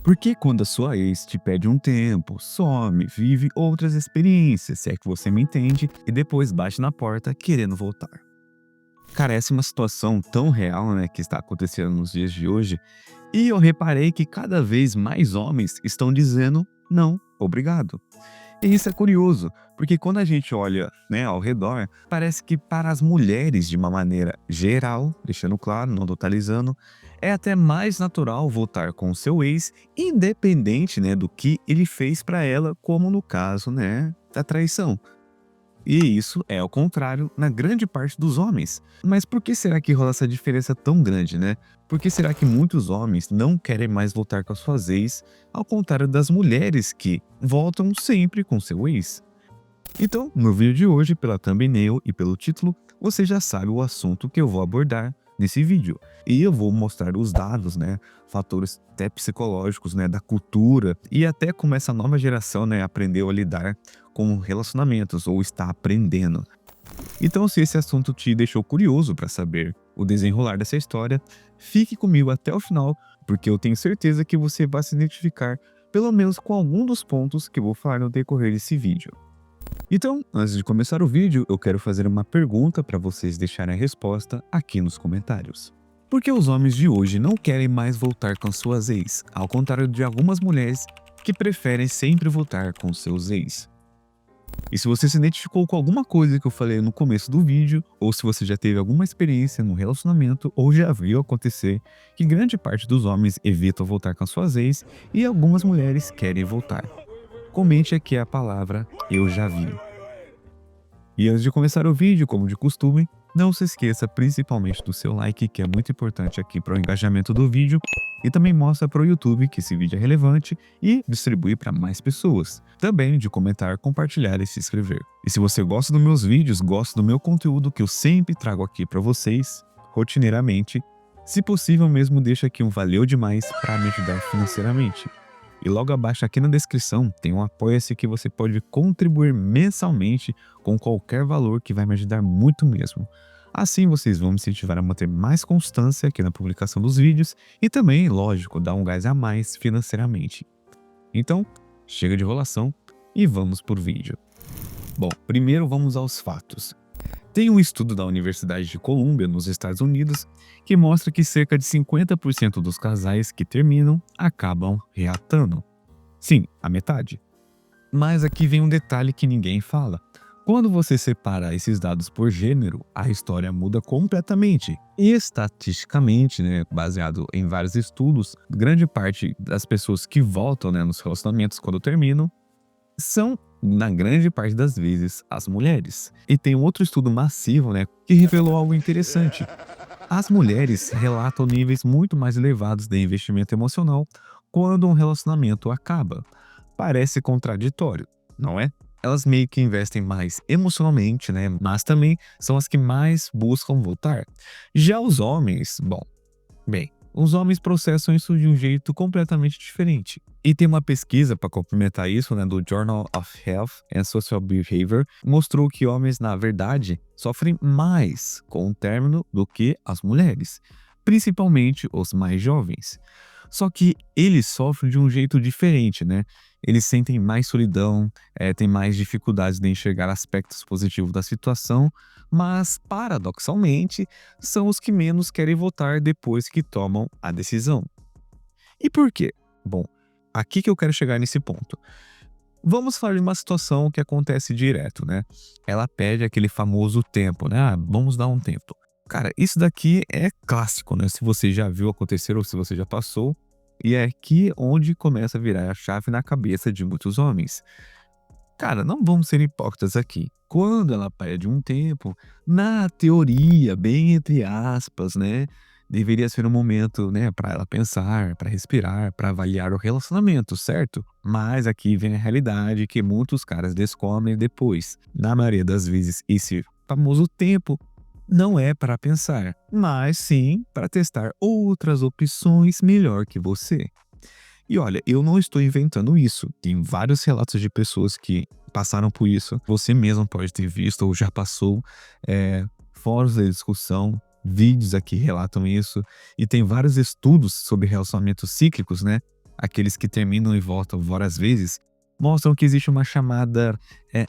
Porque quando a sua ex te pede um tempo, some, vive outras experiências, se é que você me entende, e depois bate na porta querendo voltar. Cara, essa é uma situação tão real, né, que está acontecendo nos dias de hoje, e eu reparei que cada vez mais homens estão dizendo não, obrigado. E isso é curioso, porque quando a gente olha, né, ao redor, parece que para as mulheres, de uma maneira geral, deixando claro, não totalizando, é até mais natural voltar com o seu ex, independente, né, do que ele fez para ela, como no caso, né, da traição. E isso é ao contrário na grande parte dos homens. Mas por que será que rola essa diferença tão grande, né? Por que será que muitos homens não querem mais voltar com as suas ex, ao contrário das mulheres que voltam sempre com seu ex? Então, no vídeo de hoje, pela thumbnail e pelo título, você já sabe o assunto que eu vou abordar nesse vídeo. E eu vou mostrar os dados, né, fatores até psicológicos, né, da cultura e até como essa nova geração, né, aprendeu a lidar com relacionamentos ou está aprendendo. Então, se esse assunto te deixou curioso para saber o desenrolar dessa história, fique comigo até o final, porque eu tenho certeza que você vai se identificar pelo menos com algum dos pontos que eu vou falar no decorrer desse vídeo. Então, antes de começar o vídeo, eu quero fazer uma pergunta para vocês deixarem a resposta aqui nos comentários. Por que os homens de hoje não querem mais voltar com suas ex, ao contrário de algumas mulheres que preferem sempre voltar com seus ex? E se você se identificou com alguma coisa que eu falei no começo do vídeo, ou se você já teve alguma experiência no relacionamento ou já viu acontecer que grande parte dos homens evitam voltar com suas ex e algumas mulheres querem voltar, comente aqui a palavra "eu já vi". E antes de começar o vídeo, como de costume, não se esqueça principalmente do seu like, que é muito importante aqui para o engajamento do vídeo, e também mostra para o YouTube que esse vídeo é relevante e distribui para mais pessoas. Também de comentar, compartilhar e se inscrever. E se você gosta dos meus vídeos, gosta do meu conteúdo que eu sempre trago aqui para vocês, rotineiramente, se possível mesmo deixa aqui um valeu demais para me ajudar financeiramente. E logo abaixo aqui na descrição tem um apoia-se que você pode contribuir mensalmente com qualquer valor que vai me ajudar muito mesmo. Assim vocês vão me incentivar a manter mais constância aqui na publicação dos vídeos e também, lógico, dar um gás a mais financeiramente. Então, chega de enrolação e vamos por vídeo. Bom, primeiro vamos aos fatos. Tem um estudo da Universidade de Colômbia, nos Estados Unidos, que mostra que cerca de 50% dos casais que terminam acabam reatando. Sim, a metade. Mas aqui vem um detalhe que ninguém fala. Quando você separa esses dados por gênero, a história muda completamente. E estatisticamente, né, baseado em vários estudos, grande parte das pessoas que voltam, né, nos relacionamentos quando terminam são, na grande parte das vezes, as mulheres. E tem um outro estudo massivo, né, que revelou algo interessante. As mulheres relatam níveis muito mais elevados de investimento emocional quando um relacionamento acaba. Parece contraditório, não é? Elas meio que investem mais emocionalmente, né, mas também são as que mais buscam voltar. Já os homens, bem, os homens processam isso de um jeito completamente diferente. E tem uma pesquisa para complementar isso, né, do Journal of Health and Social Behavior, mostrou que homens, na verdade, sofrem mais com o término do que as mulheres, principalmente os mais jovens. Só que eles sofrem de um jeito diferente, né? Eles sentem mais solidão, têm mais dificuldades de enxergar aspectos positivos da situação, mas, paradoxalmente, são os que menos querem votar depois que tomam a decisão. E por quê? Bom, aqui que eu quero chegar nesse ponto. Vamos falar de uma situação que acontece direto, né? Ela pede aquele famoso tempo, né? Ah, vamos dar um tempo. Cara, isso daqui é clássico, né? Se você já viu acontecer ou se você já passou. E é aqui onde começa a virar a chave na cabeça de muitos homens. Cara, não vamos ser hipócritas aqui. Quando ela pede um tempo, na teoria, bem entre aspas, né, deveria ser um momento, né, para ela pensar, para respirar, para avaliar o relacionamento, certo? Mas aqui vem a realidade que muitos caras descobrem depois. Na maioria das vezes, esse famoso tempo não é para pensar, mas sim para testar outras opções melhor que você. E olha, eu não estou inventando isso. Tem vários relatos de pessoas que passaram por isso. Você mesmo pode ter visto ou já passou, fóruns de discussão, vídeos aqui relatam isso. E tem vários estudos sobre relacionamentos cíclicos, né? aqueles que terminam e voltam várias vezes, mostram que existe uma chamada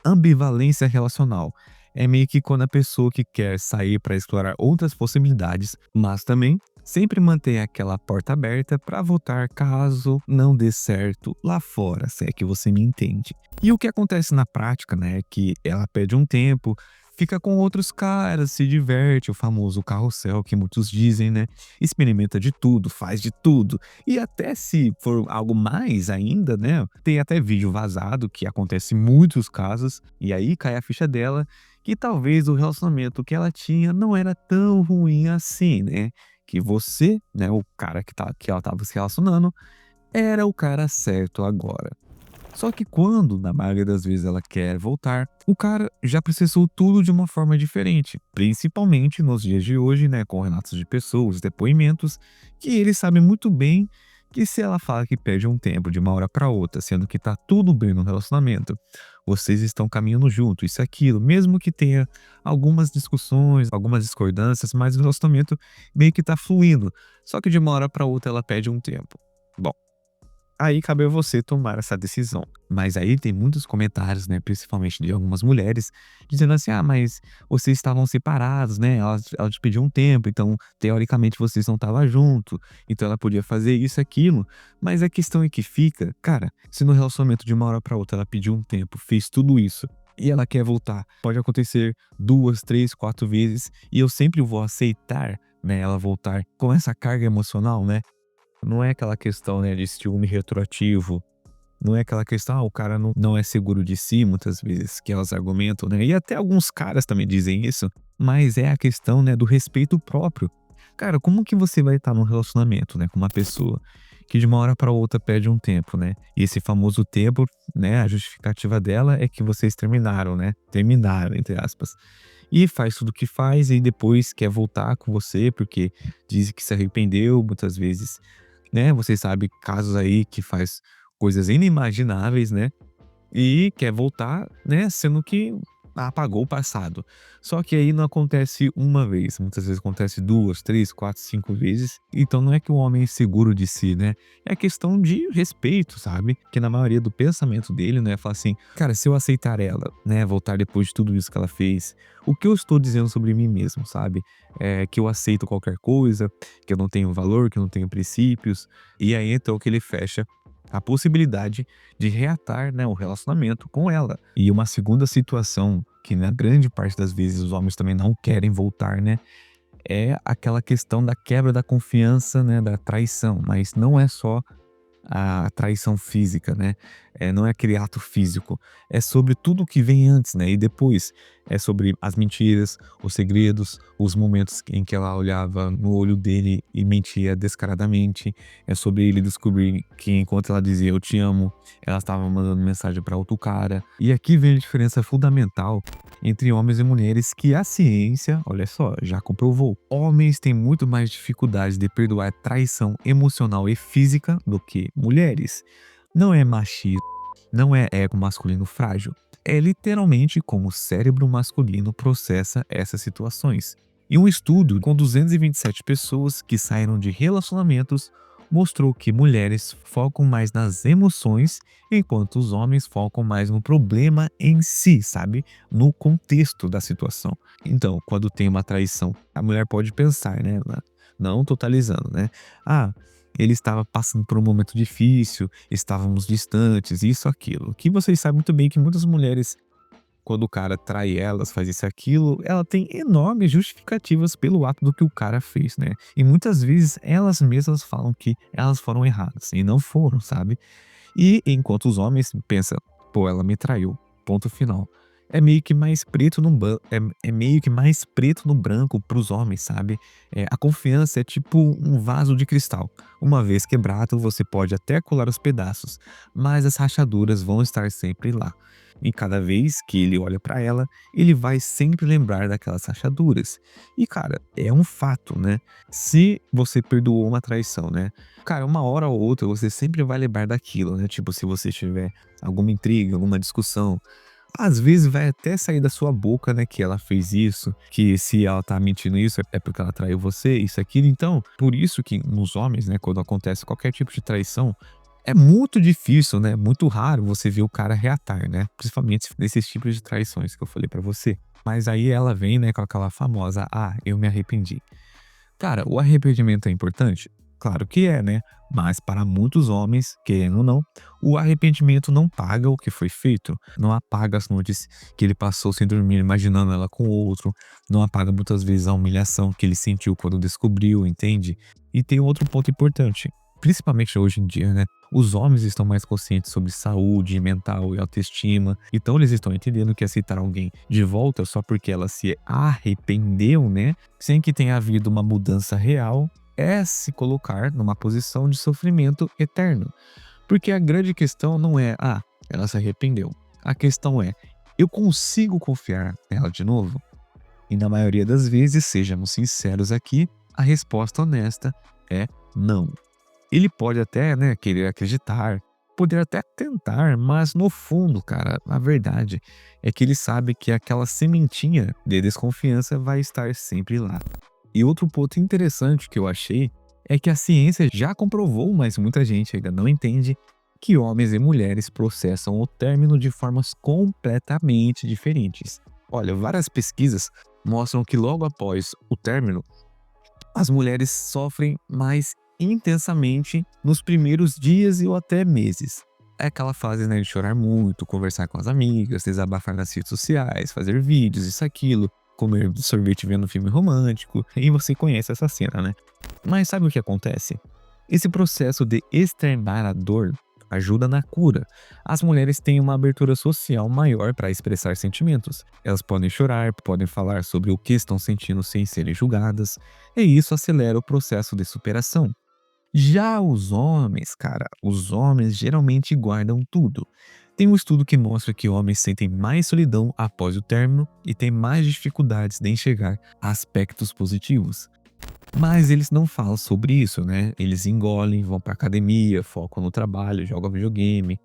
ambivalência relacional. É meio que quando a pessoa que quer sair para explorar outras possibilidades, mas também sempre mantém aquela porta aberta para voltar caso não dê certo lá fora, se é que você me entende. E o que acontece na prática, né, é que ela pede um tempo, fica com outros caras, se diverte, o famoso carrossel que muitos dizem, né? Experimenta de tudo, faz de tudo. E até se for algo mais ainda, né? Tem até vídeo vazado, que acontece em muitos casos, e aí cai a ficha dela, que talvez o relacionamento que ela tinha não era tão ruim assim, né? Que você, né, o cara que ela estava se relacionando, era o cara certo agora. Só que quando, na maioria das vezes, ela quer voltar, o cara já processou tudo de uma forma diferente. Principalmente nos dias de hoje, né, com relatos de pessoas, depoimentos, que ele sabe muito bem que se ela fala que perde um tempo de uma hora para outra, sendo que tá tudo bem no relacionamento, vocês estão caminhando junto, isso e aquilo, mesmo que tenha algumas discussões, algumas discordâncias, mas o relacionamento meio que tá fluindo. Só que de uma hora para outra ela pede um tempo. Bom, aí cabe a você tomar essa decisão. Mas aí tem muitos comentários, né, principalmente de algumas mulheres, dizendo assim: "Ah, mas vocês estavam separados, né, ela te pediu um tempo, então teoricamente vocês não estavam junto, então ela podia fazer isso e aquilo". Mas a questão é que fica, cara, se no relacionamento de uma hora pra outra ela pediu um tempo, fez tudo isso, e ela quer voltar, pode acontecer 2, 3, 4 vezes, e eu sempre vou aceitar, né, ela voltar com essa carga emocional, né. Não é aquela questão, né, de ciúme retroativo, não é aquela questão, o cara não é seguro de si, muitas vezes, que elas argumentam, né, e até alguns caras também dizem isso, mas é a questão, né, do respeito próprio. Cara, como que você vai estar num relacionamento, né, com uma pessoa que de uma hora para outra perde um tempo, né, e esse famoso tempo, né, a justificativa dela é que vocês terminaram, né, terminaram, entre aspas, e faz tudo o que faz e depois quer voltar com você porque diz que se arrependeu muitas vezes, né, você sabe casos aí que faz coisas inimagináveis, né, e quer voltar, né, sendo que apagou o passado. Só que aí não acontece uma vez, muitas vezes acontece 2, 3, 4, 5 vezes. Então não é que o homem é inseguro de si, né, é questão de respeito, sabe. Que na maioria do pensamento dele, né, fala assim: "Cara, se eu aceitar ela, né, voltar depois de tudo isso que ela fez, o que eu estou dizendo sobre mim mesmo", sabe. Que eu aceito qualquer coisa, que eu não tenho valor, que eu não tenho princípios. E aí então que ele fecha a possibilidade de reatar, né, o relacionamento com ela. E uma segunda situação que na grande parte das vezes os homens também não querem voltar, né, é aquela questão da quebra da confiança, né, da traição, mas não é só a traição física, né, não é aquele ato físico, é sobre tudo que vem antes, né, e depois. É sobre as mentiras, os segredos, os momentos em que ela olhava no olho dele e mentia descaradamente. É sobre ele descobrir que enquanto ela dizia "eu te amo", ela estava mandando mensagem para outro cara. E aqui vem a diferença fundamental entre homens e mulheres que a ciência, olha só, já comprovou. Homens têm muito mais dificuldade de perdoar traição emocional e física do que mulheres. Não é machismo, não é ego masculino frágil. É literalmente como o cérebro masculino processa essas situações. E um estudo com 227 pessoas que saíram de relacionamentos mostrou que mulheres focam mais nas emoções, enquanto os homens focam mais no problema em si, sabe? No contexto da situação. Então, quando tem uma traição, a mulher pode pensar, né? Não totalizando, né? Ah, ele estava passando por um momento difícil, estávamos distantes, isso, aquilo. Que vocês sabem muito bem que muitas mulheres, quando o cara trai elas, faz isso e aquilo, ela tem enormes justificativas pelo ato do que o cara fez, né. E muitas vezes elas mesmas falam que elas foram erradas, e não foram, sabe. E enquanto os homens pensam: "Pô, ela me traiu, ponto final". É meio que mais preto no é meio que mais preto no branco para os homens, sabe. A confiança é tipo um vaso de cristal. Uma vez quebrado, você pode até colar os pedaços, mas as rachaduras vão estar sempre lá. E cada vez que ele olha para ela, ele vai sempre lembrar daquelas rachaduras. E cara, é um fato, né. Se você perdoou uma traição, né, cara, uma hora ou outra você sempre vai lembrar daquilo, né, tipo, se você tiver alguma intriga, alguma discussão, às vezes vai até sair da sua boca, né, que ela fez isso, que se ela tá mentindo isso é porque ela traiu você, isso, aquilo. Então, por isso que nos homens, né, quando acontece qualquer tipo de traição, É muito difícil, né, muito raro você ver o cara reatar, né, principalmente nesses tipos de traições que eu falei pra você. Mas aí ela vem, né, com aquela famosa: "Ah, eu me arrependi". Cara, o arrependimento é importante? Claro que é, né? Mas para muitos homens, querendo ou não, o arrependimento não paga o que foi feito. Não apaga as noites que ele passou sem dormir, imaginando ela com outro. Não apaga muitas vezes a humilhação que ele sentiu quando descobriu, entende? E tem outro ponto importante, principalmente hoje em dia, né? Os homens estão mais conscientes sobre saúde mental e autoestima, então eles estão entendendo que aceitar alguém de volta só porque ela se arrependeu, né? Sem que tenha havido uma mudança real, é se colocar numa posição de sofrimento eterno. Porque a grande questão não é, ah, ela se arrependeu. A questão é, eu consigo confiar nela de novo? E na maioria das vezes, sejamos sinceros aqui, a resposta honesta é não. Ele pode até, né, querer acreditar, poder até tentar, mas no fundo, cara, a verdade é que ele sabe que aquela sementinha de desconfiança vai estar sempre lá. E outro ponto interessante que eu achei é que a ciência já comprovou, mas muita gente ainda não entende, que homens e mulheres processam o término de formas completamente diferentes. Olha, várias pesquisas mostram que logo após o término, as mulheres sofrem mais intensamente nos primeiros dias ou até meses. É aquela fase, né, de chorar muito, conversar com as amigas, desabafar nas redes sociais, fazer vídeos, isso, aquilo, comer sorvete vendo filme romântico, e você conhece essa cena, né? Mas sabe o que acontece? Esse processo de externar a dor ajuda na cura. As mulheres têm uma abertura social maior para expressar sentimentos. Elas podem chorar, podem falar sobre o que estão sentindo sem serem julgadas, e isso acelera o processo de superação. Já os homens, cara, os homens geralmente guardam tudo. Tem um estudo que mostra que homens sentem mais solidão após o término e têm mais dificuldades de enxergar aspectos positivos. Mas eles não falam sobre isso, né? Eles engolem, vão pra academia, focam no trabalho, jogam videogame,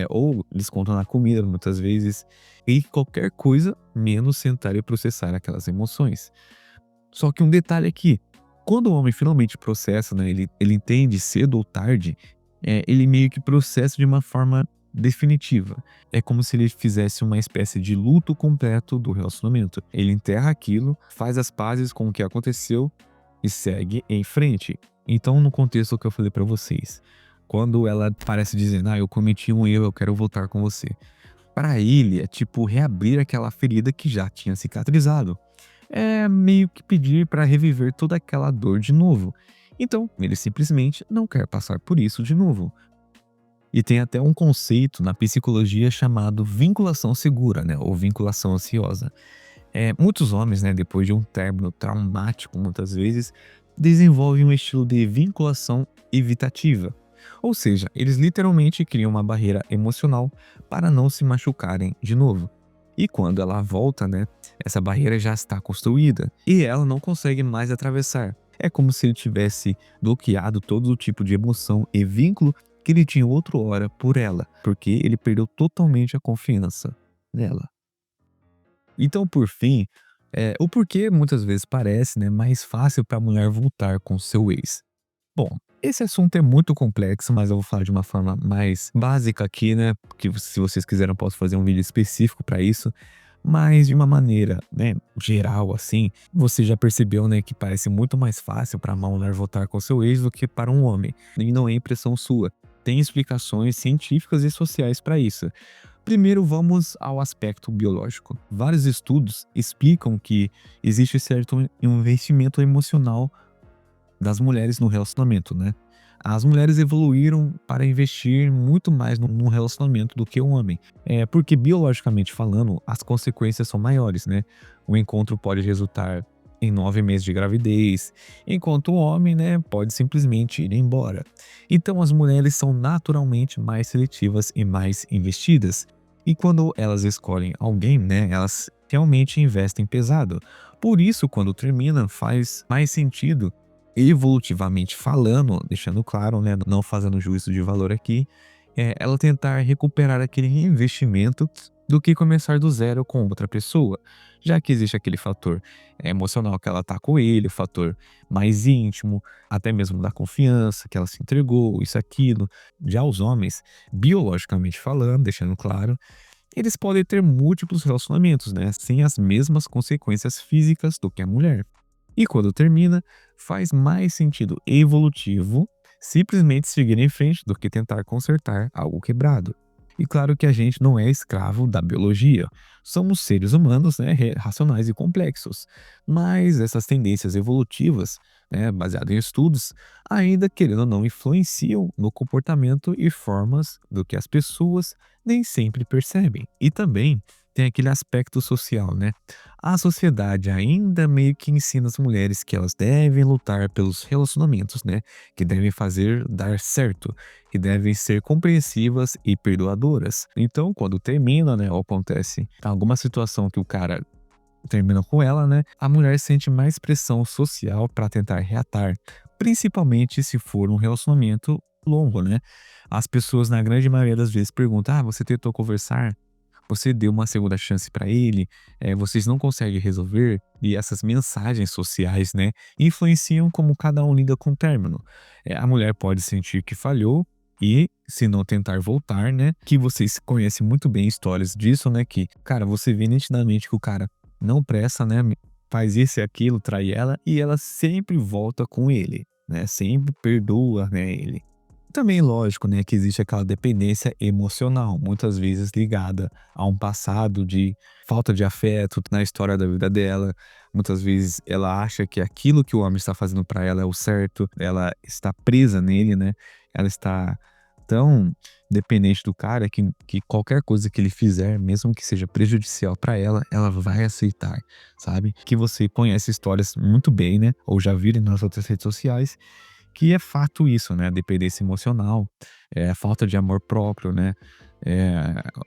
ou eles contam na comida muitas vezes, e qualquer coisa menos sentar e processar aquelas emoções. Só que um detalhe aqui, quando o homem finalmente processa, né, ele entende cedo ou tarde, ele meio que processa de uma forma definitiva. É como se ele fizesse uma espécie de luto completo do relacionamento. Ele enterra aquilo, faz as pazes com o que aconteceu e segue em frente. Então, no contexto que eu falei pra vocês, quando ela parece dizendo, ah, eu cometi um erro, eu quero voltar com você. Para ele, é tipo reabrir aquela ferida que já tinha cicatrizado. É meio que pedir para reviver toda aquela dor de novo. Então, ele simplesmente não quer passar por isso de novo. E tem até um conceito na psicologia chamado vinculação segura, né, ou vinculação ansiosa. Muitos homens, né, depois de um término traumático, muitas vezes, desenvolvem um estilo de vinculação evitativa. Ou seja, eles literalmente criam uma barreira emocional para não se machucarem de novo. E quando ela volta, né, essa barreira já está construída e ela não consegue mais atravessar. É como se ele tivesse bloqueado todo o tipo de emoção e vínculo que ele tinha outrora por ela, porque ele perdeu totalmente a confiança nela. Então, por fim, o porquê muitas vezes parece, né, mais fácil para a mulher voltar com seu ex. Bom, esse assunto é muito complexo, mas eu vou falar de uma forma mais básica aqui, né? Porque se vocês quiserem, eu posso fazer um vídeo específico para isso. Mas de uma maneira, né, geral, assim, você já percebeu, né, que parece muito mais fácil para uma mulher voltar com seu ex do que para um homem. E não é impressão sua. Tem explicações científicas e sociais para isso. Primeiro, vamos ao aspecto biológico. Vários estudos explicam que existe certo investimento emocional das mulheres no relacionamento, né? As mulheres evoluíram para investir muito mais num relacionamento do que o homem. Porque biologicamente falando, as consequências são maiores, né? O encontro pode resultar em 9 meses de gravidez, enquanto o homem, né, pode simplesmente ir embora. Então as mulheres são naturalmente mais seletivas e mais investidas. E quando elas escolhem alguém, né, elas realmente investem pesado. Por isso, quando terminam, faz mais sentido evolutivamente falando, deixando claro, né, não fazendo juízo de valor aqui, ela tentar recuperar aquele investimento do que começar do zero com outra pessoa, já que existe aquele fator emocional que ela tá com ele, o fator mais íntimo, até mesmo da confiança, que ela se entregou, isso, aquilo. Já os homens, biologicamente falando, deixando claro, eles podem ter múltiplos relacionamentos, né, sem as mesmas consequências físicas do que a mulher. E quando termina, faz mais sentido evolutivo simplesmente seguir em frente do que tentar consertar algo quebrado. E claro que a gente não é escravo da biologia. Somos seres humanos, né, racionais e complexos. Mas essas tendências evolutivas, né, baseadas em estudos, ainda querendo ou não influenciam no comportamento e formas do que as pessoas nem sempre percebem. E também tem aquele aspecto social, né? A sociedade ainda meio que ensina as mulheres que elas devem lutar pelos relacionamentos, né? Que devem fazer dar certo, que devem ser compreensivas e perdoadoras. Então, quando termina, né, ou acontece alguma situação que o cara termina com ela, né, a mulher sente mais pressão social para tentar reatar, principalmente se for um relacionamento longo, né? As pessoas, na grande maioria das vezes, perguntam: ah, você tentou conversar? Você deu uma segunda chance para ele? Vocês não conseguem resolver? E essas mensagens sociais, né, influenciam como cada um lida com o término. A mulher pode sentir que falhou e, se não tentar voltar, né, que vocês conhecem muito bem histórias disso, né, que, cara, você vê nitidamente que o cara não presta, né, faz isso e aquilo, trai ela e ela sempre volta com ele, né, sempre perdoa, né, ele. Também lógico, né, que existe aquela dependência emocional, muitas vezes ligada a um passado de falta de afeto na história da vida dela. Muitas vezes ela acha que aquilo que o homem está fazendo para ela é o certo, ela está presa nele, né? Ela está tão dependente do cara que qualquer coisa que ele fizer, mesmo que seja prejudicial para ela, ela vai aceitar, sabe? Que você conhece histórias muito bem, né? Ou já viram nas outras redes sociais, que é fato isso, né, a dependência emocional, a falta de amor próprio, né,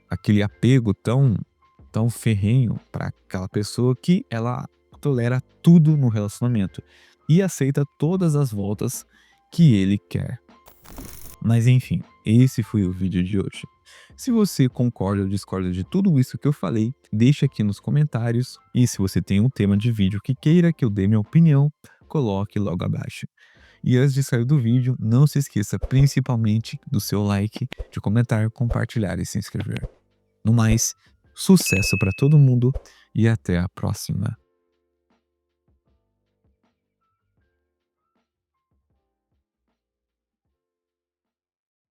aquele apego tão ferrenho para aquela pessoa que ela tolera tudo no relacionamento e aceita todas as voltas que ele quer. Mas enfim, esse foi o vídeo de hoje. Se você concorda ou discorda de tudo isso que eu falei, deixa aqui nos comentários. E se você tem um tema de vídeo que queira que eu dê minha opinião, coloque logo abaixo. E antes de sair do vídeo, não se esqueça principalmente do seu like, de comentar, compartilhar e se inscrever. No mais, sucesso para todo mundo e até a próxima.